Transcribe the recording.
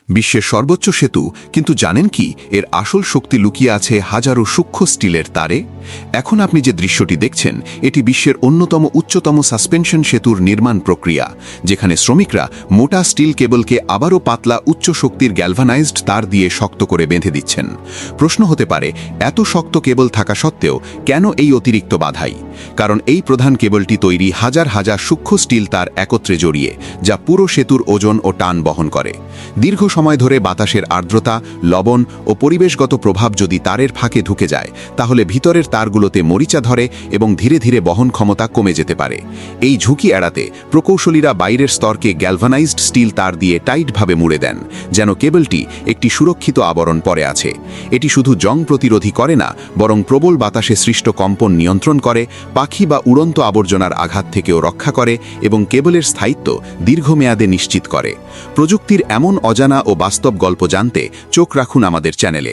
বিশ্বের সর্বোচ্চ সেতু, কিন্তু জানেন কি এর আসল শক্তি লুকিয়ে আছে হাজারো সূক্ষ্ম স্টিলের তারে? এখন আপনি যে দৃশ্যটি দেখছেন, এটি বিশ্বের অন্যতম উচ্চতম সাসপেনশন সেতুর নির্মাণ প্রক্রিয়া, যেখানে শ্রমিকরা মোটা স্টিল কেবলকে আবারও পাতলা উচ্চ শক্তির গ্যালভানাইজড তার দিয়ে শক্ত করে বেঁধে দিচ্ছেন। প্রশ্ন হতে পারে, এত শক্ত কেবল থাকা সত্ত্বেও কেন এই অতিরিক্ত বাধাই? কারণ এই প্রধান কেবলটি তৈরি হাজার হাজার সূক্ষ্ম স্টিল তার একত্রে জড়িয়ে, যা পুরো সেতুর ওজন ও টান বহন করে। দীর্ঘ সময় ধরে বাতাসের আর্দ্রতা, লবণ ও পরিবেশগত প্রভাব যদি তারের ফাঁকে ঢুকে যায়, তাহলে ভিতরের তারগুলোতে মরিচা ধরে এবং ধীরে ধীরে বহন ক্ষমতা কমে যেতে পারে। এই ঝুঁকি এড়াতে প্রকৌশলীরা বাইরের স্তরকে গ্যালভানাইজড স্টিল তার দিয়ে টাইটভাবে মুড়ে দেন, যেন কেবলটি একটি সুরক্ষিত আবরণ পরে আছে। এটি শুধু জং প্রতিরোধী করে না, বরং প্রবল বাতাসে সৃষ্ট কম্পন নিয়ন্ত্রণ করে, পাখি বা উড়ন্ত আবর্জনার আঘাত থেকেও রক্ষা করে এবং কেবলের স্থায়িত্ব দীর্ঘমেয়াদে নিশ্চিত করে। প্রযুক্তির এমন অজানা ও বাস্তব গল্প জানতে চোখ রাখুন আমাদের চ্যানেলে।